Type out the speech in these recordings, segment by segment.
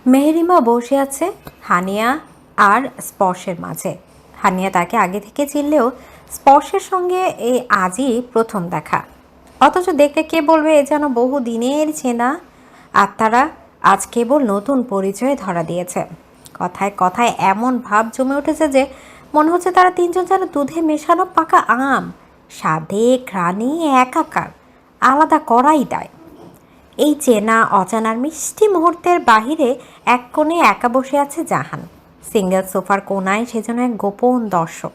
মেহেরিমা বসে আছে হানিয়া আর স্পর্শের মাঝে। হানিয়া তাকে আগে থেকে চিনলেও স্পর্শের সঙ্গে এই আজই প্রথম দেখা। অথচ দেখলে কে বলবে এ যেন বহু দিনের চেনা আত্মারা আজ কেবল নতুন পরিচয়ে ধরা দিয়েছে। কথায় কথায় এমন ভাব জমে উঠেছে যে মনে হচ্ছে তারা তিনজন যেন দুধে মেশানো পাকা আম, স্বাদে ঘ্রাণে একাকার, আলাদা করাই দেয়। এই চেনা অজানার মিষ্টি মুহূর্তের বাহিরে এক কোণে একা বসে আছে জাহান। সিঙ্গেল সোফার কোনায় সে যেন এক গোপন দর্শক,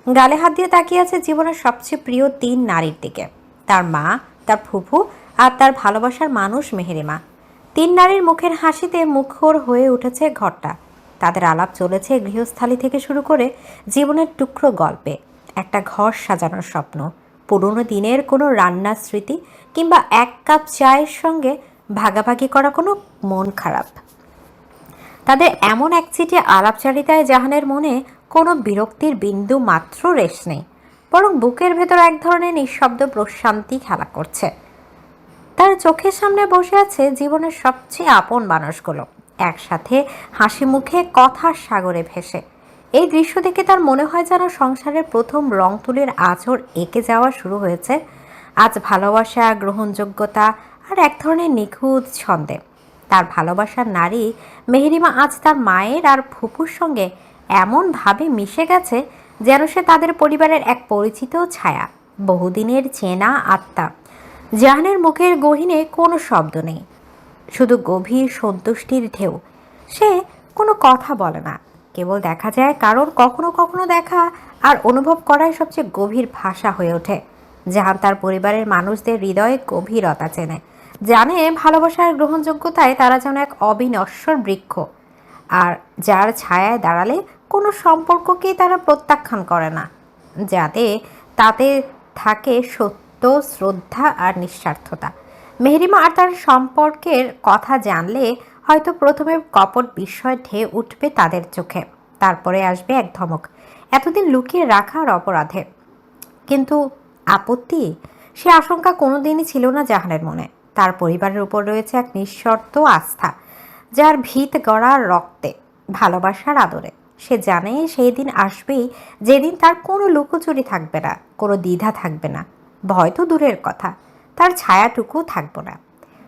গালে হাত দিয়ে তাকিয়ে আছে জীবনের সবচেয়ে প্রিয় তিন নারীর দিকে। তার মা, তার ফুফু আর তার ভালোবাসার মানুষ মেহেরিমা। তিন নারীর মুখের হাসিতে মুখর হয়ে উঠেছে ঘরটা। তাদের আলাপ চলেছে গৃহস্থালী থেকে শুরু করে জীবনের টুকরো গল্পে। একটা ঘর সাজানোর স্বপ্ন, পুরনো দিনের কোনো রান্নার স্মৃতি, কিংবা এক কাপ চায়ের সঙ্গে ভাগাভাগি করা কোনো মন খারাপ। তাদের এমন একচিটিয়া আলাপচারিতায় জাহানের মনে কোনো বিরক্তির বিন্দু মাত্র রেশ নেই, বরং বুকের ভেতর এক ধরনের নিঃশব্দ প্রশান্তি খেলা করছে। তার চোখের সামনে বসে আছে জীবনের সবচেয়ে আপন মানুষগুলো, একসাথে হাসি মুখে কথার সাগরে ভেসে। এই দৃশ্য দেখে তার মনে হয় যেন সংসারের প্রথম রং তুলির আঁচড় এঁকে যাওয়া শুরু হয়েছে আজ ভালোবাসা, গ্রহণযোগ্যতা আর এক ধরনের নিখুঁত ছন্দে। তার ভালোবাসার নারী মেহেরিমা আজ তার মায়ের আর ফুপুর সঙ্গে এমনভাবে মিশে গেছে যেন সে তাদের পরিবারের এক পরিচিত ছায়া, বহুদিনের চেনা আত্মা। জাহানের মুখের গহীনে কোনো শব্দ নেই, শুধু গভীর সন্তুষ্টির ঢেউ। সে কোনো কথা বলে না, কেবল দেখা যায়, কারণ কখনো কখনো দেখা আর অনুভব করাই সবচেয়ে গভীর ভাষা হয়ে ওঠে। জাহান তার পরিবারের মানুষদের হৃদয়ে গভীরতা চেনে, জানে ভালোবাসার গ্রহণযোগ্যতায় তারা যেন এক অবিনশ্বর বৃক্ষ, আর যার ছায়ায় দাঁড়ালে কোনো সম্পর্ককেই তারা প্রত্যাখ্যান করে না, যাতে তাতে থাকে সত্য, শ্রদ্ধা আর নিঃস্বার্থতা। মেহেরিমা আর তার সম্পর্কের কথা জানলে হয়তো প্রথমে কপট বিস্ময় ঢেউ উঠবে তাদের চোখে, তারপরে আসবে এক ধমক, এতদিন লুকিয়ে রাখার অপরাধে। কিন্তু আপত্তি, সে আশঙ্কা কোনোদিনই ছিল না জাহানের মনে। তার পরিবারের উপর রয়েছে এক নিঃশর্ত আস্থা, যার ভিত গড়া রক্তে, ভালোবাসার আদরে। সে জানে সেই দিন আসবেই যেদিন তার কোনো লুকোচুরি থাকবে না, কোনো দ্বিধা থাকবে না, ভয় তো দূরের কথা, তার ছায়াটুকু থাকবে না।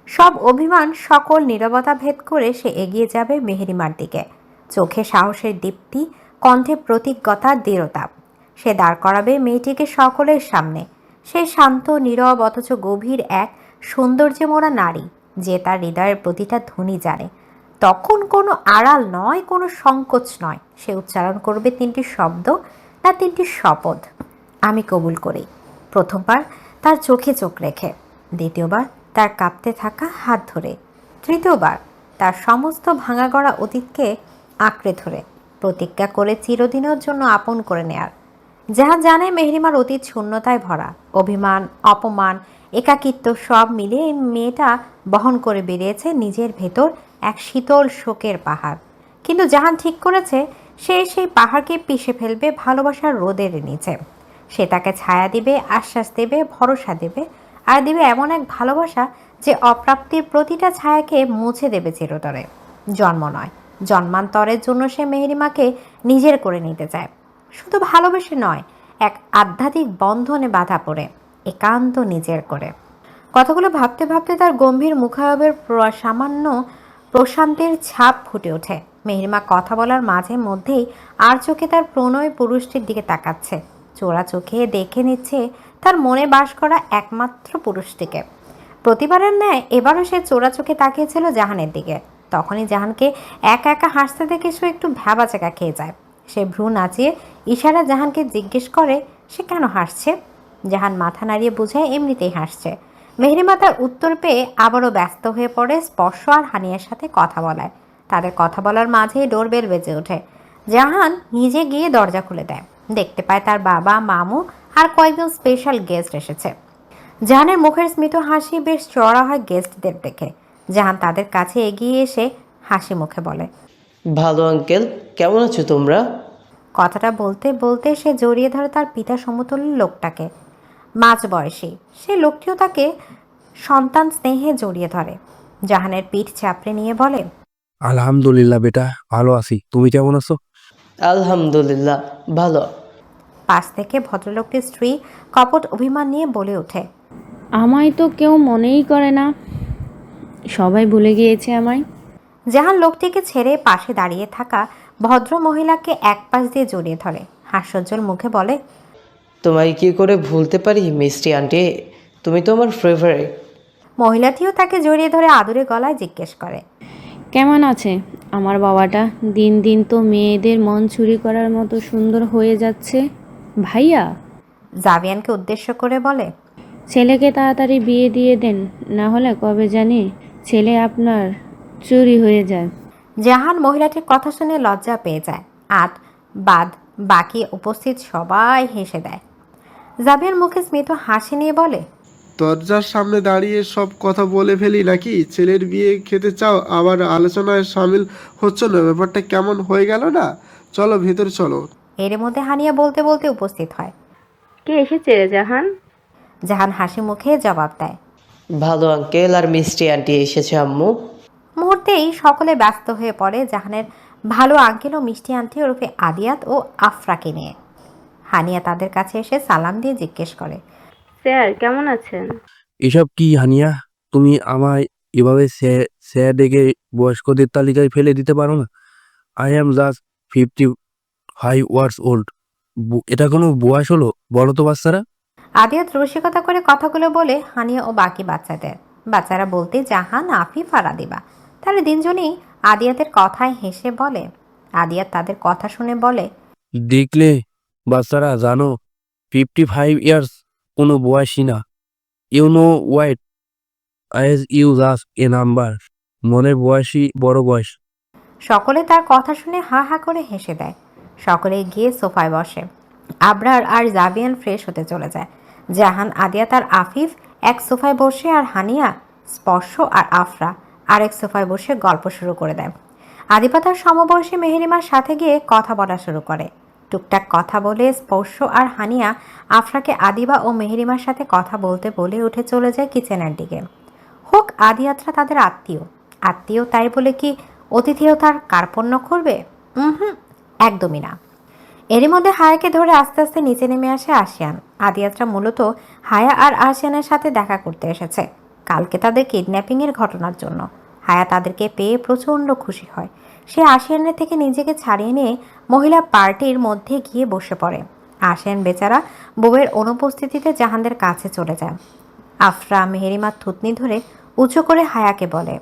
সব অভিমান, সকল নীরবতা ভেদ করে সে এগিয়ে যাবে মেহেরিমার দিকে। চোখে সাহসের দীপ্তি, কণ্ঠে প্রতিজ্ঞতার দৃঢ়তা। সে দাঁড় করাবে মেয়েটিকে সকলের সামনে। সে শান্ত, নীরব, অথচ গভীর এক সৌন্দর্যে মোড়া নারী, যে তার হৃদয়ের প্রতিটা ধ্বনি জানে। তখন কোনো আড়াল নয়, কোনো সংকোচ নয়, সে উচ্চারণ করবে তিনটি শব্দ, না তিনটি শপথ। আমি কবুল করি। প্রথমবার তার চোখে চোখ রেখে, দ্বিতীয়বার তার কাঁপতে থাকা হাত ধরে, তৃতীয়বার তার সমস্ত ভাঙাগড়া অতীতকে আঁকড়ে ধরে প্রতিজ্ঞা করে চিরদিনের জন্য আপন করে নেয়ার। জাহান জানে মেহেরিমার অতীত শূন্যতায় ভরা, অভিমান, অপমান, একাকিত্ব সব মিলে এই মেয়েটা বহন করে বেরিয়েছে নিজের ভেতর এক শীতল শোকের পাহাড়। কিন্তু জাহান ঠিক করেছে সে সেই পাহাড়কে পিষে ফেলবে ভালোবাসার রোদের নিচে। সে তাকে ছায়া দিবে, আশ্বাস দেবে, ভরসা দেবে, আর দিবে এমন এক ভালোবাসা যে অপ্রাপ্তির প্রতিটা ছায়াকে মুছে দেবে চিরতরে। জন্ম নয়, জন্মান্তরের জন্য সে মেহেরিমাকে নিজের করে নিতে চায়। শুধু ভালোবেসে নয়, এক আধ্যাত্মিক বন্ধনে বাধা পড়ে, একান্ত নিজের করে। কথাগুলো ভাবতে ভাবতে তার গম্ভীর মুখায়বের সামান্য প্রশান্তের ছাপ ফুটে ওঠে। মেহেরিমা কথা বলার মাঝে মধ্যেই আর চোখে তার প্রণয় পুরুষটির দিকে তাকাচ্ছে, চোরা চোখে দেখে নিচ্ছে তার মনে বাস করা একমাত্র পুরুষটিকে। প্রতিবারের ন্যায় এবারও সে চোরা চোখে তাকিয়েছিল জাহানের দিকে। তখনই জাহানকে একা একা হাসতে দেখে সে একটু ভ্যাবাচাকা খেয়ে যায়। সে ভ্রু নাচিয়ে ইশারা জাহানকে জিজ্ঞেস করে সে কেন হাসছে। জাহান মাথা নাড়িয়ে বোঝায় এমনিতেই হাসছে। মেহেরিমা তার উত্তর পেয়ে আবারও ব্যস্ত হয়ে পড়ে স্পর্শ আর হানিয়ার সাথে কথা বলায়। তাদের কথা বলার মাঝেই ডোরবেল বেজে ওঠে। জাহান নিজে গিয়ে দরজা খুলে দেয়, দেখতে পায় তার বাবা, মামু আর কয়েকজন স্পেশাল গেস্ট এসেছে। জাহানের মুখের স্মিত হাসি বেশ চড়া হয় গেস্টদের দেখে। জাহান তাদের কাছে এগিয়ে এসে হাসি মুখে বলে, ভালো আঙ্কেল, কেমন আছো তোমরা? কথাটা বলতে বলতে সে জড়িয়ে ধরে তার পিতা সমতুল্য লোকটাকে। মাঝ বয়সী সে লোকটিও তাকে সন্তান স্নেহে জড়িয়ে ধরে। জাহানের পিঠ চাপড়ে নিয়ে বলে, আলহামদুলিল্লাহ বেটা, ভালো আছি। তুমি কেমন আছো? আলহামদুলিল্লাহ ভালো। পাশ থেকে ভদ্রলোকটির স্ত্রী কপট অভিমান নিয়ে বলে ওঠে। আমায় তো কেউ মনেই করে না, সবাই ভুলে গিয়েছে আমায়। জাহান লোকটিকে ছেড়ে পাশে দাঁড়িয়ে থাকা ভদ্র মহিলাকে এক পাশ দিয়ে জড়িয়ে ধরে হাস্যোজ্জ্বল মুখে বলে, তোমায় কি করে ভুলতে পারি মিষ্টি আন্টি, তুমি তো আমার ফেভারিট। মহিলাটিও তাকে জড়িয়ে ধরে আদুরে গলায় জিজ্ঞেস করে, কেমন আছে আমার বাবাটা? দিন দিন তো মেয়েদের মন চুরি করার মতো সুন্দর হয়ে যাচ্ছে। ভাইয়া, জাভিয়ানকে উদ্দেশ্য করে বলে, ছেলেকে তাড়াতাড়ি বিয়ে দিয়ে দেন, না হলে কবে জানি ছেলে আপনার চুরি হয়ে যায়। জাহান মহিলাটির কথা শুনে লজ্জা পেয়ে যায়। আত বাদ বাকি উপস্থিত সবাই হেসে দেয়। জাভিয়ার মুখে স্মিত হাসি নিয়ে বলে, দরজার সামনে দাঁড়িয়ে সব কথা বলে ফেলি নাকি? ছেলের বিয়ে খেতে চাও, আবার আলোচনায় সামিল হচ্ছ না? ব্যাপারটা কেমন হয়ে গেল না? চলো ভেতরে চলো। এর মধ্যে হানিয়া বলতে বলতে উপস্থিত হয়। কে এসেছে জাহান? জাহান হাসি মুখে জবাব দেয়। ভালো আঙ্কেল আর মিষ্টি আন্টি এসেছে আম্মু। মুহূর্তেই সকলে ব্যস্ত হয়ে পড়ে জাহানের ভালো আঙ্কেল ও মিষ্টি আন্টি ওরফে আদিয়াত ও আফরাকে নিয়ে। হানিয়া তাদের কাছে এসে সালাম দিয়ে জিজ্ঞেস করে, স্যার কেমন আছেন? এসব কি হানিয়া? তুমি আমায় এভাবে স্যার ডেকে বয়স্কদের তালিকায় ফেলে দিতে পারো না? I am just 55 years old. এটা কোনো বয়স হলো বলো তো বাচ্চারা? আদিয়াত রসিকতা করে কথাগুলো বলে হানিয়া ও বাকি বাচ্চারা বলতে জাহান, আফিফ আর আদিবা। তাহলে তিনজনই আদিয়াতের কথায় হেসে বলে। আদিয়াত তাদের কথা শুনে বলে, দেখলে বাচ্চারা, জানো 55 ইয়ার্স কোনো বয়সই না। You know what, age you just a number. মনের বয়সই বড় বয়স। সকলে তার কথা শুনে হা হা করে হেসে দেয়। সকলে গিয়ে সোফায় বসে। আবরার আর জাবিয়ান ফ্রেশ হতে চলে যায়। জাহান, আদিয়াত আর আফিফ এক সোফায় বসে, আর হানিয়া, স্পর্শ আর আফরা আরেক সোফায় বসে গল্প শুরু করে দেয়। আদিবা তার সমবয়সী মেহেরিমার সাথে গিয়ে কথা বলা শুরু করে। টুকটাক কথা বলে স্পর্শ আর হানিয়া আফরাকে আদিবা ও মেহেরিমার সাথে কথা বলতে বলে উঠে চলে যায় কিচেনের দিকে। হোক আদিয়াতরা তাদের আত্মীয় তাই বলে কি অতিথিও তার কার্পণ্য করবে? হুম, একদমই না। এরই মধ্যে হায়াকে ধরে আস্তে আস্তে নিচে নেমে আসে আশিয়ান। আদিয়াতরা মূলত হায়া আর আশিয়ানের সাথে দেখা করতে এসেছে কালকে তাদের কিডন্যাপিংয়ের ঘটনার জন্য। হায়া তাদেরকে পেয়ে প্রচণ্ড খুশি হয়। সে আশিয়ানের থেকে নিজেকে ছাড়িয়ে নিয়ে মহিলা পার্টির মধ্যে গিয়ে বসে পড়ে। আশিয়ান বেচারা বউয়ের অনুপস্থিতিতে জাহানদের কাছে চলে যায়। আফরা মেহেরিমার থুতনি ধরে উঁচু করে হায়াকে বলে,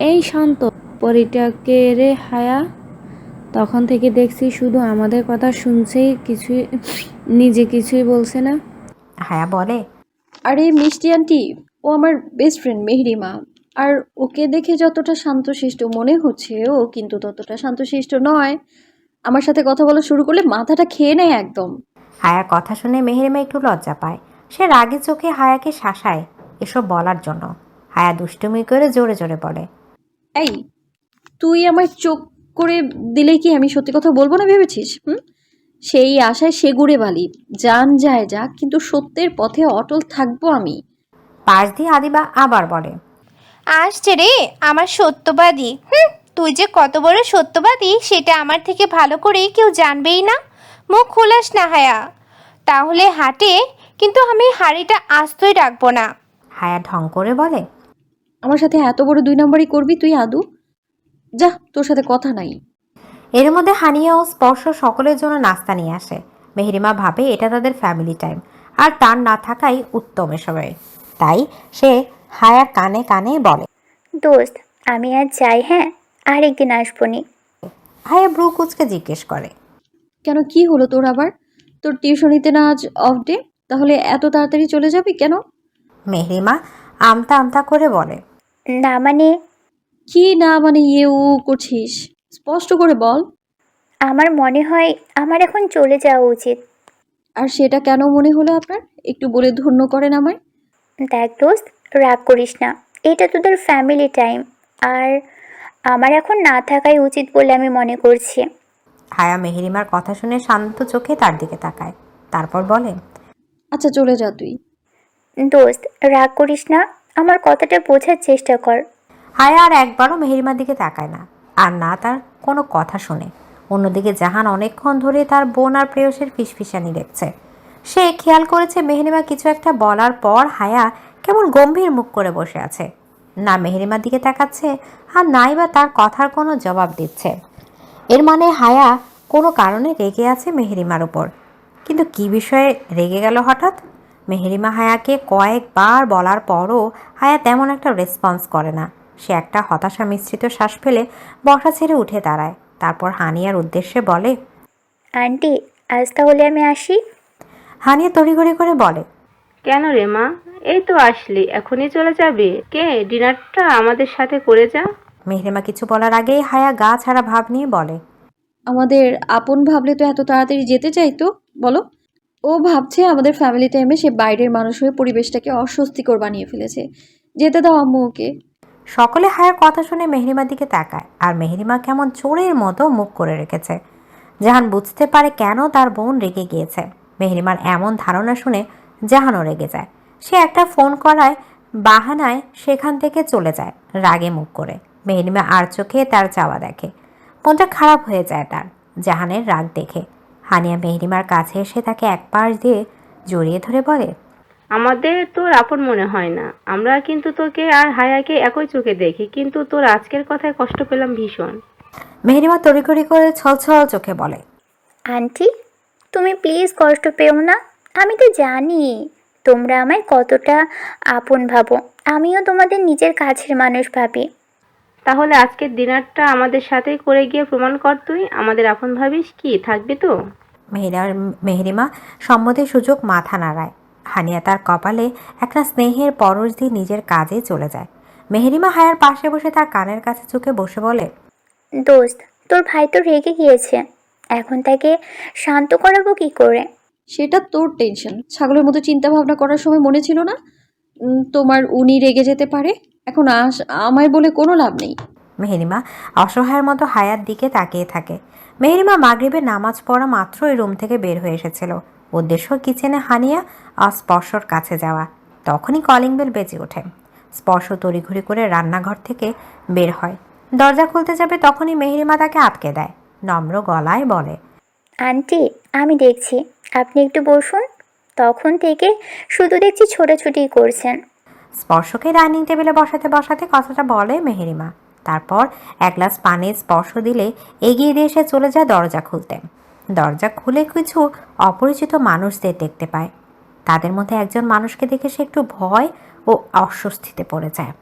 এই শান্ত পরিটাকে রে হায়া, তখন থেকে দেখছি শুধু আমাদের কথা শুনছেই, কিছুই নিজে কিছুই বলছে না। হায়া বলে, আরে মিষ্টি আন্টি, ও আমার বেস্ট ফ্রেন্ড মেহরিমা। আর ওকে দেখে যতটা শান্তশিষ্ট মনে হচ্ছে, ও কিন্তু ততটা শান্তশিষ্ট নয়। আমার সাথে কথা বলা শুরু করলে মাথাটা খেয়ে নেয় একদম। হায়ার কথা শুনে মেহেরিমা একটু লজ্জা পায়। সে রাগে চোখে হায়াকে শাসায় এসব বলার জন্য। হায়া দুষ্টুমি করে জোরে জোরে বলে, এই, তুই আমার চোখ করে দিলে কি আমি সত্যি কথা বলবো না ভেবেছিস? সেই আশায় সেগুড়ে বালি, জান যায় যাক, কিন্তু সত্যের পথে অটল থাকবো আমি। পাশ দিয়ে আদিবা আবার বলে, আসছে রে আমার সত্যবাদী। তুই যে কত বড় সত্যবাদী সেটা আমার থেকে ভালো করে কেউ জানবেই না। মুখ খোলাস না হায়া, তাহলে হাটে কিন্তু আমি হাড়িটা আস্তই রাখবো না। হায়া ঢং করে বলে, আমার সাথে এত বড় দুই নম্বরই করবি তুই আদু? যা, তোর সাথে কথা নাই। এর মধ্যে হানিয়া ও স্পর্শ সকলের জন্য নাস্তা নিয়ে আসে। মেহেরিমা ভাবে এটা তাদের ফ্যামিলি টাইম, আর তার না থাকাই উত্তম এসবে। তাই সে হায়া কানে কানে বলে, দোস্ত আমি আজ যাই, হ্যাঁ, আরেকদিন আসবো নি। হায়া ব্রু কুচকে জিজ্ঞেস করে, কেন, কি হলো তোর আবার? তোর টিউশনিতে না আজ অফ ডে? তাহলে এত তাড়াতাড়ি চলে যাবি কেন? মেহেরিমা আমতা আমতা করে বলে, না মানে, কি না মানে ইয়ে ও করছিস? স্পষ্ট করে বল। আমার মনে হয় আমার এখন চলে যাওয়া উচিত। আর সেটা কেন মনে হলো আপনার? একটু বলে ধন্য করেন আমায়। দেখ দোস্ত, রাগ করিস না, এটা তোদের ফ্যামিলি টাইম, আর আমার এখন না থাকাই উচিত বলে আমি মনে করছি। হায়া মেহেরিমার কথা শুনে শান্ত চোখে তার দিকে তাকায়, তারপর বলে, আচ্ছা চলে যা তুই। দোস্ত রাগ করিস না, আমার কথাটা বোঝার চেষ্টা কর। হায়া আর একবারও মেহেরিমার দিকে তাকায় না। আর না তার কোনো কথা শুনে। অন্যদিকে জাহান অনেকক্ষণ ধরে তার বোন আর প্রেয়সের ফিসফিসানি দেখছে। সে খেয়াল করেছে মেহেরিমা কিছু একটা বলার পর হায়া কেমন গম্ভীর মুখ করে বসে আছে, না মেহেরিমার দিকে তাকাচ্ছে আর নাই বা তার কথার কোনো জবাব দিচ্ছে। এর মানে হায়া কোনো কারণে রেগে আছে মেহেরিমার উপর। কিন্তু কী বিষয়ে রেগে গেল হঠাৎ? মেহেরিমা হায়াকে কয়েকবার বলার পরও হায়া তেমন একটা রেসপন্স করে না। সে একটা হতাশা মিশ্রিত শ্বাস ফেলে বসা ছেড়ে উঠে দাঁড়ায়। তারপর হানিয়ার উদ্দেশ্যে বলে, আন্টি আজ তাহলে আমি আসি। হানিয়া তড়িঘড়ি করে বলে, কেন রে মা, এই তো আসলি, এখনই চলে যাবে? কে ডিনারটা আমাদের সাথে করে যা। মেহেরিমা কিছু বলার আগেই হায়া গা ছাড়া ভাব নিয়ে বলে, আমাদের আপন ভাবলে তো এত তাড়াতাড়ি যেতে চাইতো বলো? ও ভাবছে আমাদের ফ্যামিলি টাইমে সে বাইরের মানুষ হয়ে পরিবেশটাকে অস্বস্তিকর বানিয়ে ফেলেছে। যেতে দাও আম্মু ওকে। সকলে হায়ার কথা শুনে মেহেরিমার দিকে তাকায়, আর মেহেরিমা কেমন চোরের মতো মুখ করে রেখেছে। জাহান বুঝতে পারে কেন তার বোন রেগে গিয়েছে। মেহেরিমার এমন ধারণা শুনে জাহানও রেগে যায়। সে একটা ফোন করায় বাহানায় সেখান থেকে চলে যায় রাগে মুখ করে। মেহেরিমা আর চোখে তার চাওয়া দেখে। মনটা খারাপ হয়ে যায় তার জাহানের রাগ দেখে। হানিয়া মেহেরিমার কাছে এসে তাকে এক পাশ দিয়ে জড়িয়ে ধরে বলে, আমাদের তোর আপন মনে হয় না। আমরা কিন্তু তোকে আর হায়াকে একই চোখে দেখি, কিন্তু তোর আজকের কথায় কষ্ট পেলাম ভীষণ। মেহেরিমা তড়িঘড়ি করে ছলছল চোখে বলে, আন্টি তুমি প্লিজ কষ্ট পেও না, আমি তো জানি তোমরা আমায় কতটা আপন ভাবো, আমিও তোমাদের নিজের কাছের মানুষ ভাবি। তাহলে আজকের ডিনারটা আমাদের সাথেই করে গিয়ে প্রমাণ কর তুই আমাদের আপন ভাবিস। কি থাকবি তো? মেহেরিমা সম্মতির সুযোগ মাথা নাড়ায়। হানিয়া তার কপালে একটা স্নেহের পরশ দিয়ে নিজের কাজে চলে যায়। মেহেরিমা হায়ার পাশে বসে তার কানের কাছে ঝুঁকে বসে বলে, দোস্ত তোর ভাই তো রেগে গিয়েছে, এখন তাকে শান্ত করাবো কি করে? সেটা তোর টেনশন। ছাগলের মতো চিন্তা ভাবনা করার সময় মনে ছিল না তোমার উনি রেগে যেতে পারে? এখন আমায় বলে কোনো লাভ নেই। মেহেরিমা অসহায়ের মতো হায়ার দিকে তাকিয়ে থাকে। মেহেরিমা মাগরিবের নামাজ পড়া মাত্রই রুম থেকে বের হয়ে এসেছিল। উদ্দেশ্য কিচেনে হানিয়া আর স্পর্শর কাছে যাওয়া। তখনই কলিং বেল বেজে ওঠে। স্পর্শ তড়িঘড়ি করে রান্নাঘর থেকে বের হয়। দরজা খুলতে যাবে তখনই মেহেরিমা তাকে আটকে দেয়। নম্র গলায় বলে, আন্টি আমি দেখছি, আপনি একটু বসুন। তখন থেকে শুধু দেখছি ছোটাছুটিই করছেন। স্পর্শকে ডাইনিং টেবিলে বসাতে বসাতে কথাটা বলে মেহেরিমা। তারপর এক গ্লাস পানির স্পর্শ দিলে এগিয়ে দিয়ে সে চলে যায় দরজা খুলতে। দরজা খুলে কিছু অপরিচিত মানুষদের দেখতে পায়। তাদের মধ্যে একজন মানুষকে দেখে সে একটু ভয় ও অস্বস্তিতে পড়ে যায়।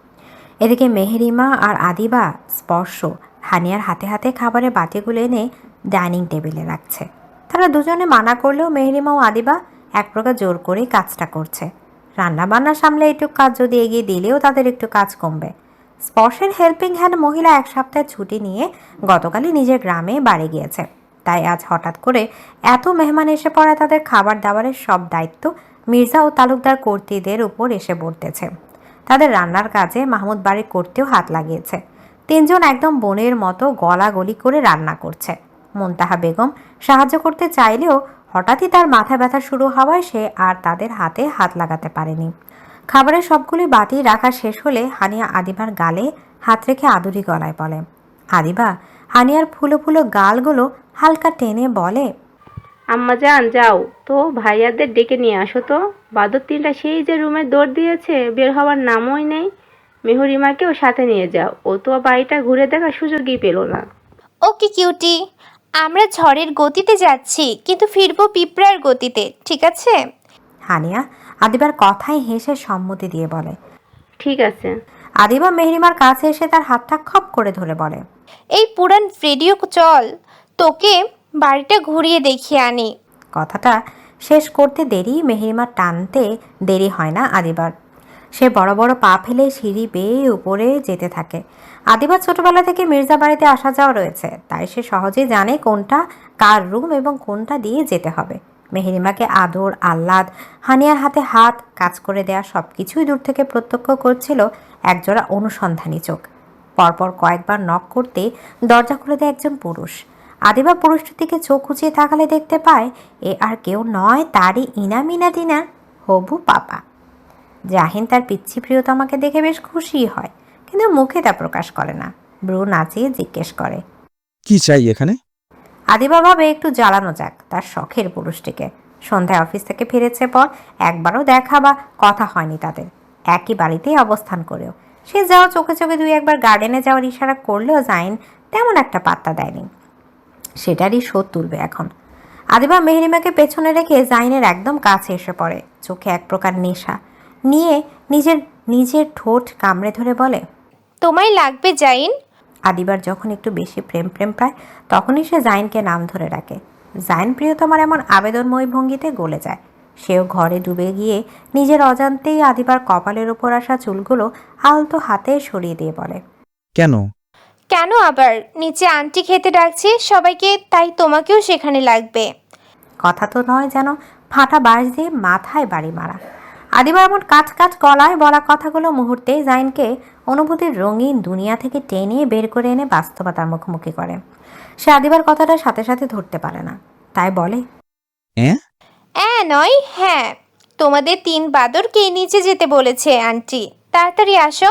এদিকে মেহেরিমা আর আদিবা স্পর্শ হানিয়ার হাতে হাতে খাবারের বাটিগুলো এনে ডাইনিং টেবিলে রাখছে। তারা দুজনে মানা করলেও মেহেরিমা ও আদিবা এক প্রকার জোর করেই কাজটা করছে। রান্না বান্না সামলে একটু কাজ যদি এগিয়ে দিলেও তাদের একটু কাজ কমবে। স্পর্শের হেল্পিং হ্যান্ড মহিলা এক সপ্তাহের ছুটি নিয়ে গতকালই নিজের গ্রামে বাড়ি গিয়েছে। তাই আজ হঠাৎ করে এত মেহমান এসে পড়ায় তাদের খাবার দাবারের সব দায়িত্ব মির্জা ও তালুকদার কর্ত্রীদের উপর এসে পড়তেছে। তাদের রান্নার কাজে মাহমুদ বাড়ির করতেও হাত লাগিয়েছে। তিনজন একদম বোনের মতো গলাগলি করে রান্না করছে। মুনতাহা বেগম সাহায্য করতে চাইলেও হঠাৎই তার মাথা ব্যথা শুরু হওয়ায় সে আর তাদের হাতে হাত লাগাতে পারেনি। খাবারের সবগুলি বাতি রাখা শেষ হলে হানিয়া আদিবার গালে হাত রেখে আদুরি গলায় বলে, আদিবা হানিয়ার ফুলো ফুলো গালগুলো হালকা টেনে বলে, আম্মা যান যাও তো ভাইয়াদের ডেকে নিয়ে আসো তো। বাদর তিনটা সেই যে রুমে দৌড় দিয়েছে, বের হওয়ার নামই নেই। মেহরিমাকেও সাথে নিয়ে যাও, ও তো বাড়িটা ঘুরে দেখার সুযোগই পেল না। ওকে কিউটি, আমরা ঝড়ের গতিতে যাচ্ছি কিন্তু ফিরবো পিঁপড়ার গতিতে, ঠিক আছে? হানিয়া আদিবার কথায় হেসে সম্মতি দিয়ে বলে, ঠিক আছে। আদিবা মেহরিমার কাছে এসে তার হাতটা খপ করে ধরে বলে, এই পুরান রেডিও চল, তোকে বাড়িটা ঘুরিয়ে দেখিয়ে আনি। কথাটা শেষ করতে দেরি মেহরিমার টানতে দেরি হয় না আদিবার। সে বড় বড় পা ফেলে সিঁড়ি বেয়ে উপরে যেতে থাকে। আদিবার ছোটবেলা থেকে মির্জা বাড়িতে আসা যাওয়া রয়েছে, তাই সে সহজেই জানে কোনটা কার রুম এবং কোনটা দিয়ে যেতে হবে। মেহরিমাকে আদর আহ্লাদ, হানিয়ার হাতে হাত, কাজ করে দেয়া সব কিছুই দূর থেকে প্রত্যক্ষ করছিল একজোড়া অনুসন্ধানী চোখ। পরপর কয়েকবার নক করতে দরজা খুলে দেয় একজন পুরুষ। আদিবা পুরুষটির দিকে চোখ উঁচিয়ে তাকালে দেখতে পায় এ আর কেউ নয়, তারই ইনামিনা দিনার হবু পাপা। জাহিন তার পিচ্ছি প্রিয়তমাকে দেখে বেশ খুশি হয়, কিন্তু মুখে তা প্রকাশ করে না। ব্রু নাচিয়ে জিজ্ঞেস করে। কি চাই এখানে? আদিবা ভাবে একটু জ্বালানো যাক তার শখের পুরুষটিকে। সন্ধ্যায় অফিস থেকে ফিরেছে পর একবারও দেখা বা কথা হয়নি তাদের, একই বাড়িতেই অবস্থান করেও। সে যাওয়া চোখে চোখে দুই একবার গার্ডেনে যাওয়ার ইশারা করলেও জাইন তেমন একটা পাত্তা দেয়নি। সেটারই শোধ তুলবে এখন। আদিবা মেহরিমাকে পেছনে রেখে জাইনের একদম কাছে এসে পড়ে, চোখে এক প্রকার নেশা নিয়ে নিজের ঠোঁট কামড়ে ধরে বলে, তোমায় লাগবে জাইন? আদিবার যখন একটু বেশি প্রেম পায় তখনই সে জাইনকে নাম ধরে ডাকে। জাইন প্রিয়তমার এমন আবেদনময় ভঙ্গিতে গলে যায়। সেও ঘরে ডুবে গিয়ে নিজের অজান্তেই আদিবার কপালের উপর আসা চুলগুলো আলতো হাতে সরিয়ে দিয়ে বলে, কেন? কেন আবার? নিচে আন্টি খেতে ডাকছে সবাইকে, তাই তোমাকেও সেখানে লাগবে। কথা তো নয় যেন ফাটা বাঁশ দিয়ে মাথায় বাড়ি মারা। আদিবার এমন কাজ গলায় বলা কথাগুলো মুহূর্তেই জাইনকে অনুভূতির রঙিন দুনিয়া থেকে টেনে বের করে এনে বাস্তবতার মুখোমুখি করে। সে আদিবার কথাটা সাথে সাথে ধরতে পারে না, তাই বলে, নয় হ্যাঁ, তোমাদের 3 বাদরকে নিচে যেতে বলেছে আন্টি, তাড়াতাড়ি আসো।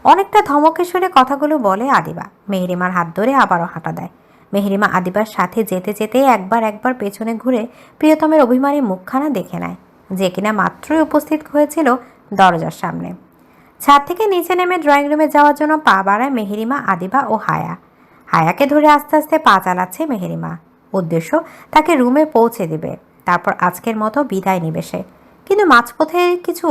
অনেকটা ধমকে সুরে কথাগুলো বলে আদিবা। মেহরিমার হাত ধরে আবারও হাঁটা দেয়। মেহরিমা আদিবার সাথে যেতে যেতে একবার পেছনে ঘুরে প্রিয়তমের অভিমানী মুখখানা দেখে নেয়, যে কিনা মাত্রই উপস্থিত হয়েছিল দরজার সামনে। ছাদ থেকে নিচে নেমে ড্রয়িং রুমে যাওয়ার জন্য পা বাড়ায় মেহরিমা, আদিবা ও হায়া। হায়াকে ধরে আস্তে আস্তে পা চালাচ্ছে মেহরিমা। উদ্দেশ্য তাকে রুমে পৌঁছে দেবে, তারপর আজকের মতো বিদায় নেবে সে। কিন্তু মাঝপথে কিছু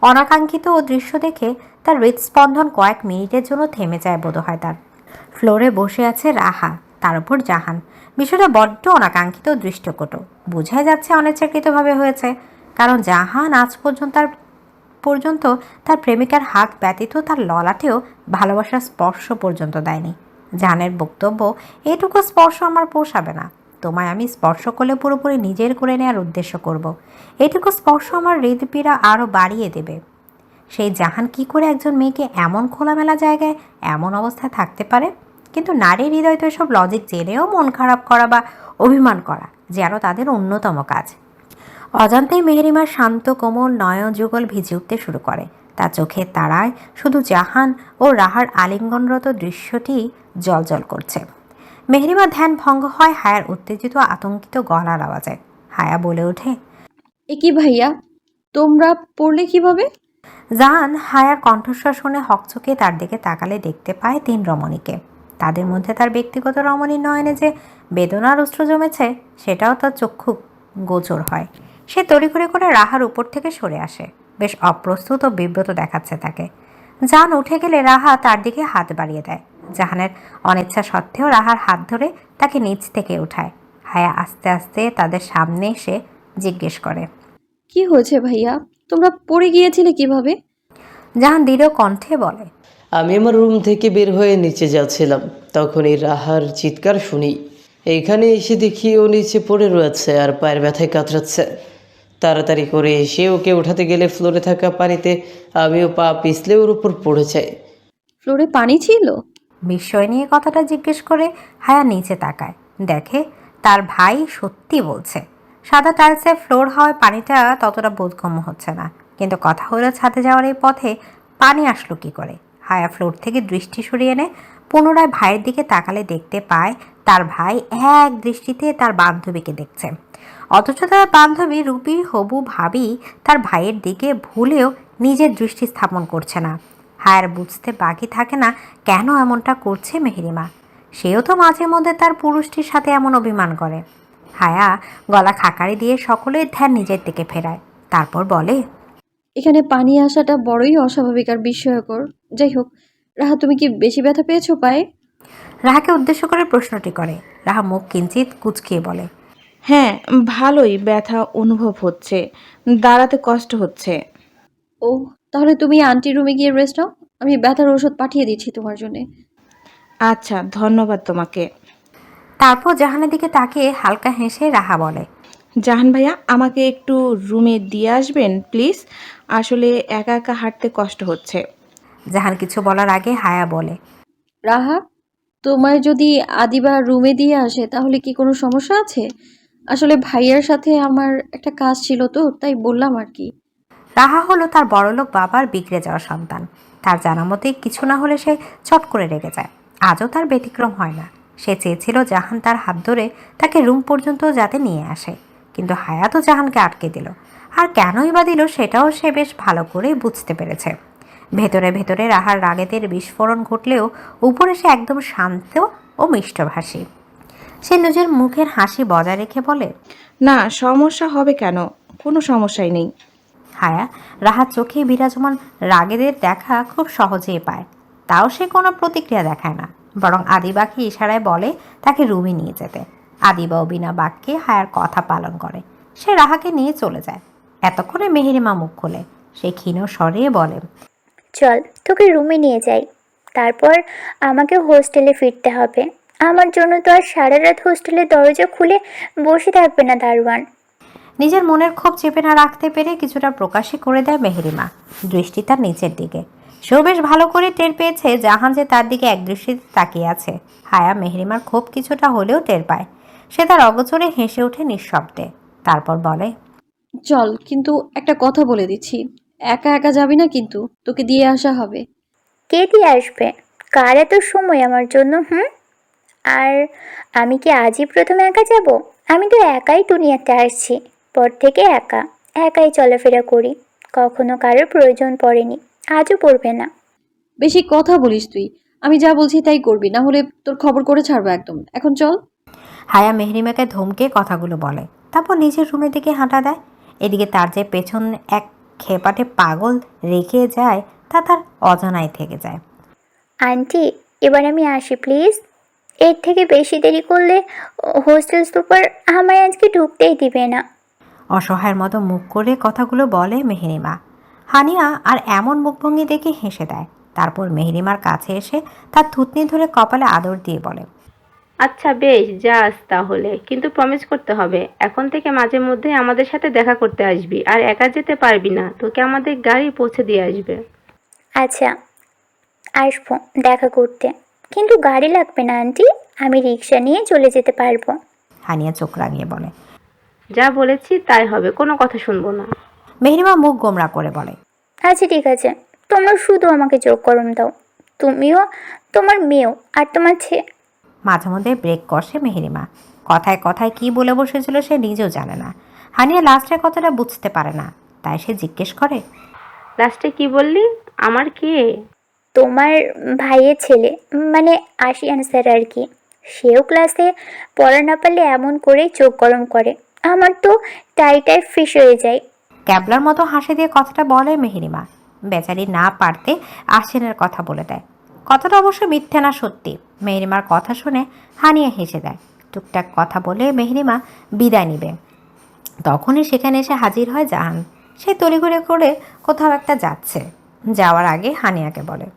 অনাকাঙ্ক্ষিত দৃশ্য দেখে তার হৃদস্পন্দন কয়েক মিনিটের জন্য থেমে যায় বোধহয় তার। ফ্লোরে বসে আছে রাহা, তার উপর জাহান। বিষয়টা বড্ড অনাকাঙ্ক্ষিত দৃষ্টকটু। বোঝাই যাচ্ছে অনিচ্ছাকৃতভাবে হয়েছে, কারণ জাহান আজ পর্যন্ত তার প্রেমিকার হাত ব্যতীত তার ললাটেও ভালোবাসার স্পর্শ পর্যন্ত দেয়নি। জাহানের বক্তব্য, এটুকু স্পর্শ আমার পোষাবে না, তোমায় আমি স্পর্শ করলে পুরোপুরি নিজের করে নেওয়ার উদ্দেশ্য করব। এটুকু স্পর্শ আমার হৃদপীড়া আরও বাড়িয়ে দেবে। সেই জাহান কি করে একজন মেয়েকে এমন খোলামেলা জায়গায় এমন অবস্থায় থাকতে পারে? কিন্তু নারীর হৃদয় তো এসব লজিক জেনেও মন খারাপ করা বা অভিমান করা যেন তাদের অন্যতম কাজ। অজান্তেই মেহরিমার শান্ত কোমল নয়ন যুগল ভিজে উঠতে শুরু করে। তার চোখের তারায় শুধু জাহান ও রাহার আলিঙ্গনরত দৃশ্যটি জ্বলজ্বল করছে। মেহরিমার ধ্যান ভঙ্গ হয় হায়ার উত্তেজিত আতঙ্কিত গলার আওয়াজে। হায়া বলে ওঠে, এ কি ভাইয়া, তোমরা পড়লে কিভাবে? জাহান হায়ার কণ্ঠস্বর শুনে হকচকে তার দিকে তাকালে দেখতে পায় 3 রমণীকে। তাদের মধ্যে তার ব্যক্তিগত রমণীর নয়নে যে বেদনার অশ্রু জমেছে সেটাও তার চক্ষু গোচর হয়। সে তড়িঘড়ি করে রাহার উপর থেকে সরে আসে, বেশ অপ্রস্তুত ও বিব্রত দেখাচ্ছে তাকে। জাহান উঠে গেলে রাহা তার দিকে হাত বাড়িয়ে দেয়। জাহানের অনিচ্ছা সত্ত্বেও রাহার হাত ধরে তাকে নিচ থেকে উঠায়। হায়া আস্তে আস্তে তাদের সামনে এসে জিজ্ঞেস করে, কি হয়েছে ভাইয়া, তোমরা পড়ে গিয়েছিলে কিভাবে? জাহান দৃঢ় কণ্ঠে বলে, আমি আমার রুম থেকে বের হয়ে নিচে যাচ্ছিলাম, তখনই রাহার চিৎকার শুনি। এইখানে এসে দেখি ও নিচে পড়ে রয়েছে আর পায়ের ব্যথায় কাতরাচ্ছে। তাড়াতাড়ি করে এসে ওকে উঠাতে গেলে ফ্লোরে থাকা পানিতে আমিও পা পিছলে ওর উপর পড়ে যাই। ফ্লোরে পানি ছিল? বিস্ময় নিয়ে কথাটা জিজ্ঞেস করে হায়া নিচে তাকায়, দেখে তার ভাই সত্যি বলছে। সাদা টাইলসে ফ্লোর হওয়ায় পানিটা ততটা বোধগম্য হচ্ছে না, কিন্তু কথা হলো ছাদে যাওয়ার এই পথে পানি আসলো কি করে। হায়া ফ্লোর থেকে দৃষ্টি সরিয়ে এনে পুনরায় ভাইয়ের দিকে তাকালে দেখতে পায় তার ভাই এক দৃষ্টিতে তার বান্ধবীকে দেখছে, অথচ তার বান্ধবী রূপী হবু ভাবি তার ভাইয়ের দিকে ভুলেও নিজের দৃষ্টি স্থাপন করছে না। হায়ার বুঝতে বাকি থাকে না কেন এমনটা করছে মেহরিমা। সেও তো মাঝে মধ্যে তার পুরুষটির সাথে এমন অভিমান করে। হায়া গলা খাকারি দিয়ে সকলের ধ্যান নিজের দিকে ফেরায়, তারপর বলে, এখানে পানি আসাটা বড়ই অস্বাভাবিক আর বিস্ময়কর। যাই হোক, রাহা তুমি কি বেশি ব্যথা পেয়েছো পায়ে? রাহাকে উদ্দেশ্য করে প্রশ্নটি করে। রাহা মুখ কিঞ্চিত কুঁচকিয়ে বলে, হ্যাঁ, ভালোই ব্যথা অনুভব হচ্ছে, দাঁড়াতে কষ্ট হচ্ছে। ও, তাহলে তুমি আন্টি রুমে গিয়ে রেস্ট নাও, আমি ব্যথার ওষুধ পাঠিয়ে দিচ্ছি তোমার জন্যে। আচ্ছা, ধন্যবাদ তোমাকে। তারপর জাহানের দিকে তাকিয়ে হালকা হেসে রাহা বলে, জাহান ভাইয়া, আমাকে একটু রুমে দিয়ে আসবেন প্লিজ, আসলে একা একা হাঁটতে কষ্ট হচ্ছে। জাহান কিছু বলার আগে হায়া বলে, রাহা, তোমায় যদি আদিবা রুমে দিয়ে আসে তাহলে কি কোনো সমস্যা আছে? আসলে ভাইয়ার সাথে আমার একটা কাজ ছিল তো, তাই বললাম আর কি। রাহা হলো তার বড়লোক বাবার বিগড়ে যাওয়া সন্তান। তার জানা মতে কিছু না হলে সে চট করে রেগে যায়। আজও তার ব্যতিক্রম হয় না। সে চেয়েছিল জাহান তার হাত ধরে তাকে রুম পর্যন্ত যাতে নিয়ে আসে, কিন্তু হায়াতও জাহানকে আটকে দিল। আর কেনই বা দিল সেটাও সে বেশ ভালো করেই বুঝতে পেরেছে। ভেতরে ভেতরে রাহার রাগেদের বিস্ফোরণ ঘটলেও উপরে সে একদম শান্ত ও মিষ্টভাষী। সে নিজের মুখের হাসি বজায় রেখে বলে, না, সমস্যা হবে কেন? কোনো সমস্যাই নেই। হায়া রাহার চোখে বিরাজমান রাগেদের দেখা খুব সহজেই পায়। তাও সে কোনো প্রতিক্রিয়া দেখায় না, বরং আদিবাকে ইশারায় বলে তাকে রুমে নিয়ে যেতে। আদিবাও বিনা বাক্যে হায়ার কথা পালন করে। সে রাহাকে নিয়ে চলে যায়। এতক্ষণে মেহেরিমা মুখ খোলে। সে ক্ষীণ স্বরে বলে, চল তোকে রুমে নিয়ে যাই, তারপর আমাকে হোস্টেলে ফিরতে হবে। আমার জন্য তো আর সারা রাত হোস্টেলের দরজা খুলে বসে থাকবে না দারোয়ান। নিজের মনের ক্ষোভ চেপে না রাখতে পেরে কিছুটা প্রকাশই করে দেয় মেহেরিমা, দৃষ্টি তার নিচের দিকে। সেও বেশ ভালো করে টের পেয়েছে জাহান যে তার দিকে একদৃষ্টিতে তাকিয়ে আছে। হায়া মেহেরিমার ক্ষোভ কিছুটা হলেও টের পায়। সে তার অগোচরে হেসে ওঠে নিঃশব্দে, তারপর বলে, চল, কিন্তু একটা কথা বলে দিচ্ছি, একা একা যাবি না কিন্তু, তোকে দিয়ে আসা হবে। কে দিয়ে আসবে? কার এত সময় আমার জন্য? আর আমি কি আজই প্রথমে একা যাব? আমি তো একাই দুনিয়াতে আসছি, পর থেকে একা একাই চলাফেরা করি। কখনো কারোর প্রয়োজন পড়েনি, আজও পড়বে না। বেশি কথা বলিস তুই। আমি যা বলছি তাই করবি, না হলে তোর খবর করে ছাড়বো একদম। এখন চল। হায়া মেহরিমাকে ধমকে কথাগুলো বলে, তারপর নিজের রুমের দিকে হাঁটা দেয়। এদিকে তার যে পেছন এক খেপাটে পাগল রেখে যায় তা তার অজানায় থেকে যায়। আন্টি, এবার আমি আসি প্লিজ। এর থেকে বেশি দেরি করলে হোস্টেল সুপার আমায় আজকে ঢুকতেই দিবে না। অসহায়ের মতো মুখ করে কথাগুলো বলে মেহরিমা। হানিয়া আর এমন মুখভঙ্গি দেখে হেসে দেয়। তারপর মেহরিমার কাছে এসে তার থুতনি ধরে কপালে আদর দিয়ে বলে, আচ্ছা বেশ, যাস তাহলে, কিন্তু প্রমিস করতে হবে এখন থেকে মাঝে মধ্যে আমাদের সাথে দেখা করতে আসবি। আর একা যেতে পারবি না, তোকে আমাদের গাড়ি পৌঁছে দিয়ে আসবে। আচ্ছা, আসবো দেখা করতে, কিন্তু গাড়ি লাগবে না আন্টি, আমি রিক্সা নিয়ে চলে যেতে পারবো। হানিয়া চোখ রাঙিয়ে বলে। যা বলেছি তাই হবে, কোনো কথা শুনবো না। মেহরিমা মুখ গোমরা করে বলে, আচ্ছা ঠিক আছে, তোমরা শুধু আমাকে যোগ গরম দাও, তুমিও, তোমার মেয়েও, আর তোমার ছেলে। মাঝে মধ্যে ব্রেক কষে মেহরিমা। কথায় কথায় কি বলে বসেছিল সে নিজেও জানে না। হানিয়া লাস্টের কথাটা বুঝতে পারে না, তাই সে জিজ্ঞেস করে, লাস্টে কি বললি? আমার কে? তোমার ভাইয়ের ছেলে, মানে আশিয়ান স্যার আর কি। সেও ক্লাসে পড়া না পারলে এমন করেই চোখ গরম করে, আমার তো টাইটাই ফিশ হয়ে যায়। ক্যাবলার মতো হাসি দিয়ে কথাটা বলে মেহরিমা। বেচারি না পারতে আশিনের কথা বলে দেয়। কথাটা অবশ্য মিথ্যে না, সত্যি। মেহরিমার কথা শুনে হানিয়া হেসে দেয়। টুকটাক কথা বলে মেহরিমা বিদায় নিবে, তখনই সেখানে এসে হাজির হয় জাহান। সে তড়িঘড়ি করে কোথাও একটা যাচ্ছে। যাওয়ার আগে হানিয়াকে বলে,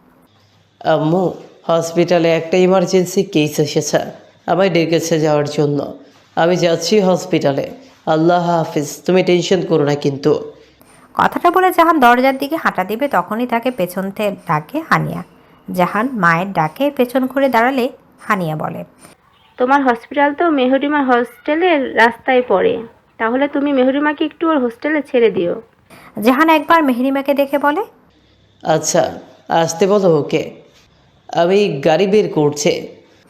আম্মু, হসপিটালে একটা ইমার্জেন্সি কেস এসেছে, আমায় ডেকেছে যাওয়ার জন্য। আমি যাচ্ছি হসপিটালে। আল্লাহ হাফিজ, তুমি টেনশন করো না কিন্তু। কথাটা বলে জাহান দরজার দিকে হাঁটা দিবে, তখনই তাকে পেছন থেকে ডাকে হানিয়া। জাহান মায়ের ডাকে পেছন ঘুরে দাঁড়ালে হানিয়া বলে, তোমার হসপিটাল তো মেহরিমার হোস্টেলের রাস্তায় পড়ে, তাহলে তুমি মেহরিমাকে একটু ওর হোস্টেলে ছেড়ে দিও। জাহান একবার মেহরিমাকে দেখে বলে, আচ্ছা, আসতে বলো ওকে, আমি গাড়ি বের করছে।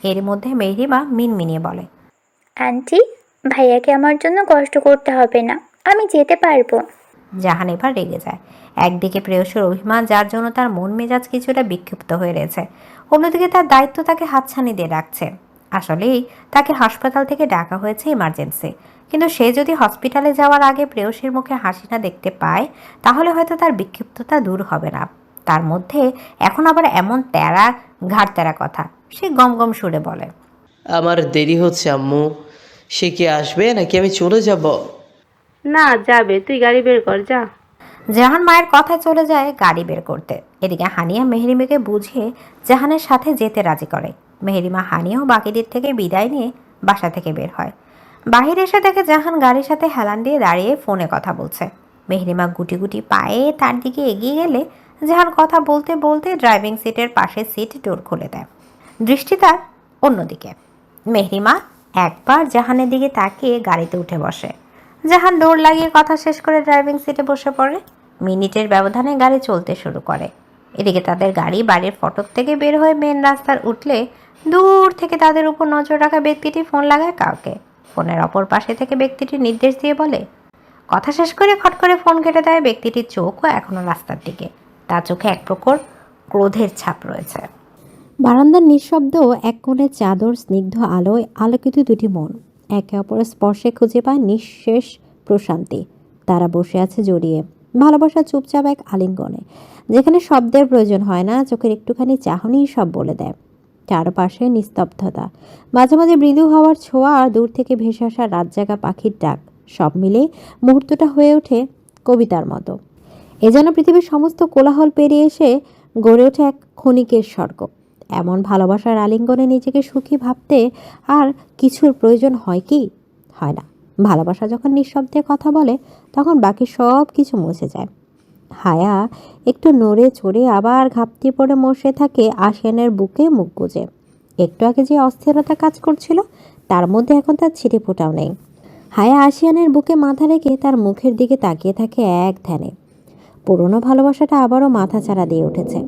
এর মধ্যে মেহরিমা মিনমিনিয়ে বলে, আন্টি, ভাইয়াকে আমার জন্য কষ্ট করতে হবে না, আমি যেতে পারবো। জাহান এবার রেগে যায়। একদিকে প্রেয়সীর অভিমান, যার জন্য তার মন মেজাজ কিছুটা বিক্ষিপ্ত হয়ে রয়েছে। অন্যদিকে তার দায়িত্ব তাকে হাতছানি দিয়ে রাখছে। আসলেই তাকে হাসপাতাল থেকে ডাকা হয়েছে ইমার্জেন্সি, কিন্তু সে যদি হসপিটালে যাওয়ার আগে প্রেয়সীর মুখে হাসি না দেখতে পায়, তাহলে হয়তো তার বিক্ষিপ্ততা দূর হবে না। তার মধ্যে এখন আবার এমন তেরা ঘাট তেরা কথা। সে গম গম সুরে বলে, আমার দেরি হচ্ছে আম্মু, সে কি আসবে নাকি আমি চলে যাব? না, যাবে, তুই গাড়ি বের কর, যা। জাহান মায়ের কথায় চলে যায় গাড়ি বের করতে। এদিকে হানিয়া মেহরিমাকে বুঝিয়ে জাহানের সাথে যেতে রাজি করে। মেহরিমা হানিয়াও বাকিদের থেকে বিদায় নিয়ে বাসা থেকে বের হয়। বাহিরে এসে দেখে জাহান গাড়ির সাথে হেলান দিয়ে দাঁড়িয়ে ফোনে কথা বলছে। মেহরিমা গুটি গুটি পায়ে তার দিকে এগিয়ে গেলে জাহান কথা বলতে বলতে ড্রাইভিং সিটের পাশের সিট ডোর খুলে দেয়। দৃষ্টি তার অন্যদিকে। মেহরিমা একবার জাহানের দিকে তাকিয়ে গাড়িতে উঠে বসে। জাহান ডোর লাগিয়ে কথা শেষ করে ড্রাইভিং সিটে বসে পড়ে। মিনিটের ব্যবধানে গাড়ি চলতে শুরু করে। এদিকে তাদের গাড়ি বাড়ির ফটক থেকে বের হয়ে মেন রাস্তার উঠলে দূর থেকে তাদের উপর নজর রাখা ব্যক্তিটি ফোন লাগায় কাউকে। ফোনের অপর পাশে থেকে ব্যক্তিটি নির্দেশ দিয়ে বলে। কথা শেষ করে খট করে ফোন কেটে দেয়। ব্যক্তিটির চোখও এখনও রাস্তার দিকে, তার চোখে এক প্রকার ক্রোধের ছাপ রয়েছে। বারান্দার নিঃশব্দ এক কোণে চাদর স্নিগ্ধ আলোয় আলোকিত দুটি মন একে অপরের স্পর্শে খুঁজে পায় নিঃশেষ প্রশান্তি। তারা বসে আছে জড়িয়ে, ভালোবাসা চুপচাপ এক আলিঙ্গনে, যেখানে শব্দের প্রয়োজন হয় না, চোখের একটুখানি চাহনিই সব বলে দেয়। চারপাশে নিস্তব্ধতা, মাঝে মাঝে মৃদু হওয়ার ছোঁয়া আর দূর থেকে ভেসে আসা রাতজাগা পাখির ডাক, সব মিলে মুহূর্তটা হয়ে ওঠে কবিতার মতো। এ যেন পৃথিবীর সমস্ত কোলাহল পেরিয়ে এসে গড়ে ওঠে এক ক্ষণিকের স্বর্গ। এমন ভালোবাসার আলিঙ্গনে নিজেকে সুখী ভাবতে আর কিছুর প্রয়োজন হয় কি? হয় না। ভালোবাসা যখন নিঃশব্দে কথা বলে তখন বাকি সব কিছু মুছে যায়। হায়া একটু নড়ে চড়ে আবার ঘাপটি পড়ে বসে থাকে আশিয়ানের বুকে মুখ গুজে। একটু আগে যে অস্থিরতা কাজ করছিল তার মধ্যে এখন তার ছিটে ফোটাও নেই। হায়া আশিয়ানের বুকে মাথা রেখে তার মুখের দিকে তাকিয়ে থাকে এক ধ্যানে। পুরনো ভালোবাসাটা আবারও মাথাচাড়া দিয়ে উঠেছে।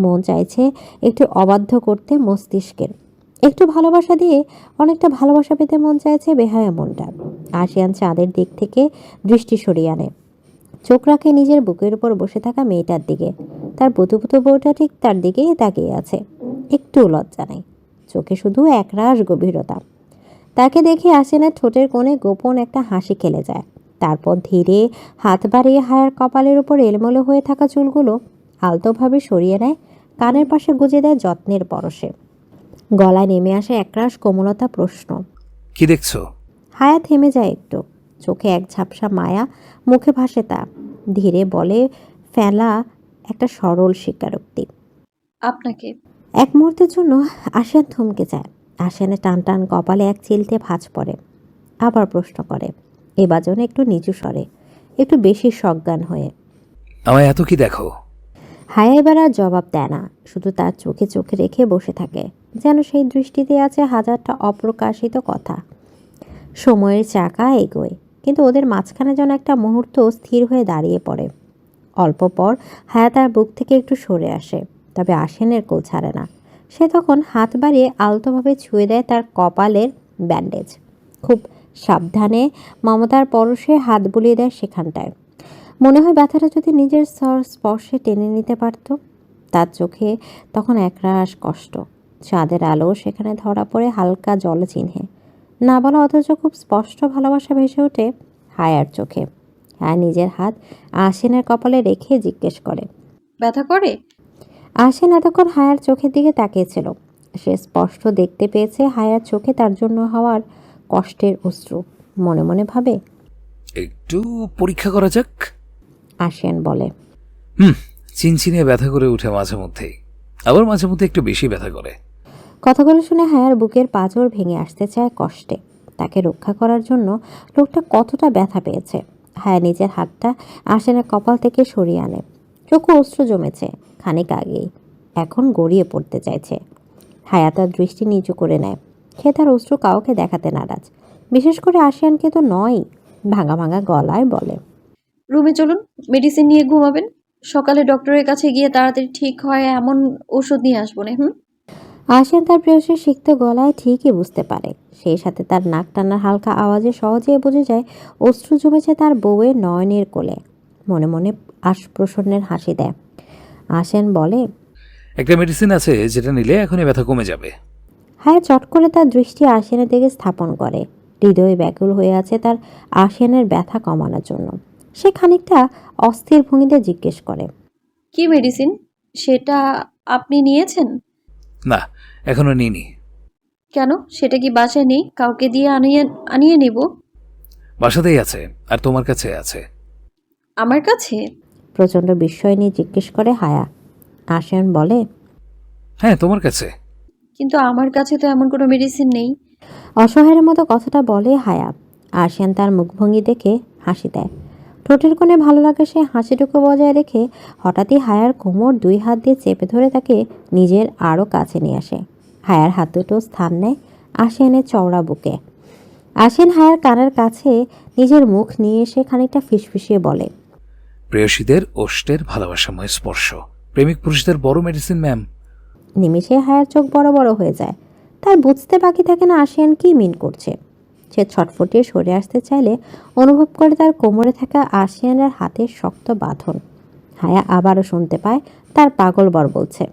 মন চাইছে একটু অবাধ্য করতে মস্তিষ্কের। একটু ভালোবাসা দিয়ে অনেকটা ভালোবাসা পেতে মন চাইছে বেহায়া মনটা। আশিয়ান চাঁদের দিক থেকে দৃষ্টি সরিয়ে আনে, চোখ রাখে নিজের বুকের উপর বসে থাকা মেয়েটার দিকে। তার পুতুপুতু বউটা ঠিক তার দিকেই তাকিয়ে আছে, একটু লজ্জা নেই, চোখে শুধু একরাশ গভীরতা। তাকে দেখে আশিয়ানের ঠোঁটের কোণে গোপন একটা হাসি খেলে যায়। তারপর ধীরে হাত বাড়িয়ে হায়ার কপালের উপর এলোমেলো হয়ে থাকা চুলগুলো আলতোভাবে সরিয়ে নেয়, কানের পাশে গুজে দেয় যত্নের পরশে। গলায় নেমে আসে একরাশ কোমলতা প্রশ্ন, কি দেখছো? হায়া থেমে যায় একটু, চোখে এক ঝাপসা মায়া, মুখে ভাসে তা। ধীরে বলে ফেলা একটা সরল স্বীকারোক্তি, আপনাকে। এক মুহূর্তের জন্য আশিয়ান থমকে যায়। আশিয়ানের টান টান কপালে এক চিলতে ভাঁজ পড়ে। আবার প্রশ্ন করে, এবার যেন একটু নিচু স্বরে, একটু বেশি সজ্ঞান হয়ে। আমায় এত কি দেখো? হায়া এবার আর জবাব দেয় না, শুধু তার চোখে চোখে রেখে বসে থাকে, যেন সেই দৃষ্টিতে আছে হাজারটা অপ্রকাশিত কথা। সময়ের চাকা এগোয়, কিন্তু ওদের মাঝখানে যেন একটা মুহূর্ত স্থির হয়ে দাঁড়িয়ে পড়ে। অল্প পর হায়া তার বুক থেকে একটু সরে আসে, তবে আশিয়ানের কোল ছাড়ে না। সে তখন হাত বাড়িয়ে আলতোভাবে ছুঁয়ে দেয় তার কপালের ব্যান্ডেজ। খুব সাবধানে মমতার পরশে হাত বুলিয়ে দেয় সেখানটায়। মনে হয় ব্যথাটা যদি নিজের স্পর্শে টেনে নিতে পারত। তার চোখে তখন একরাশ কষ্ট। চাঁদের আলো সেখানে ধরা পড়ে হালকা জলচিহ্নে। না বলা অথচ খুব স্পষ্ট ভালোবাসা ভেসে ওঠে হায়ার চোখে। হায়া নিজের হাত আশিনের কপালে রেখে জিজ্ঞেস করে, ব্যথা করে? আশিন এতক্ষণ হায়ার চোখের দিকে তাকিয়েছিল। সে স্পষ্ট দেখতে পেয়েছে হায়ার চোখে তার জন্য হওয়ার কষ্টের অশ্রু। মনে মনে ভাবে, একটু পরীক্ষা করা যাক। আশিয়ান বলে, চিনচিনে ব্যথা করে উঠে মাঝে মধ্যেই, আবার মাঝে মধ্যে একটু বেশি ব্যথা করে। কথাগুলো শুনে হায়ার বুকের পাঁজর ভেঙে আসতে চায় কষ্টে। তাকে রক্ষা করার জন্য লোকটা কতটা ব্যথা পেয়েছে। হায়া নিজের হাতটা আশিনের কপাল থেকে সরিয়ে আনে। চোখে অশ্রু জমেছে খানিক আগেই, এখন গড়িয়ে পড়তে চাইছে। হায়া তার দৃষ্টি নিচু করে নেয়। সে তার অশ্রু কাউকে দেখাতে নারাজ, বিশেষ করে আশিয়ানকে তো নয়। ভাঙা ভাঙা গলায় বলে, রুমে চলুন, মেডিসিন নিয়ে ঘুমাবেন। সকালে ডক্টরের কাছে গিয়ে তাড়াতাড়ি ঠিক হয় এমন ওষুধ নিয়ে আসবো না। আশিয়ান তার প্রেয়সীর সিক্ত গলায় ঠিকই বুঝতে পারে। সেই সাথে তার নাক টানার হালকা আওয়াজে সহজেই বোঝা যায় অশ্রু জমেছে তার বউয়ের নয়নের কোলে। মনে মনে প্রসন্নের হাসি দেয়। আশিয়ান বলে, একটা মেডিসিন আছে যেটা নিলে এখনই ব্যথা কমে যাবে। হ্যাঁ, চট করে তার দৃষ্টি আশিয়ানের দিকে স্থাপন করে। হৃদয়ে ব্যাকুল হয়ে আছে তার আশিয়ানের ব্যথা কমানোর জন্য। সে খানিকটা অস্থির ভঙ্গিতে জিজ্ঞেস করে, কি মেডিসিন? সেটা আপনি নিয়েছেন? না, এখনো নিইনি। কেন? সেটা কি বাসায় নেই? কাউকে দিয়ে আনিয়ে নেব? বাসাতেই আছে, আর তোমার কাছে আছে। আমার কাছে? প্রচণ্ড বিস্ময় নিয়ে জিজ্ঞেস করে হায়া। আশিয়ান বলে, হ্যাঁ, তোমার কাছে। কিন্তু আমার কাছে তো এমন কোনো মেডিসিন নেই। অসহায়ের মতো কথাটা বলে হায়া। আশিয়ান তার মুখভঙ্গি দেখে হাসি দেয়। ঠোঁটের কোণে ভালো লাগে সে হাসিটুকু বজায় রেখে হঠাৎই হায়ার কোমর দুই হাত দিয়ে চেপে ধরে তাকে নিজের আরও কাছে নিয়ে আসে। হায়ার হাত দুটো স্থান নেয় আশিয়ানের চওড়া বুকে। আশিয়ান হায়ার কানের কাছে নিজের মুখ নিয়ে এসে খানিকটা ফিসফিসিয়ে বলে, প্রেয়সীদের ওষ্ঠের ভালোবাসাময় স্পর্শ প্রেমিক পুরুষদের বড় মেডিসিন ম্যাম। নিমিষে হায়ার চোখ বড় বড় হয়ে যায়। তার বুঝতে বাকি থাকে না আশিয়ান কি মিন করছে। সে ছটফটিয়ে সরে আসতে চাইলে অনুভব করে তার কোমরে থাকা আশিয়ানের হাতের শক্ত বাঁধন। হায়া আবারও শুনতে পায় তার পাগল বর বলছে,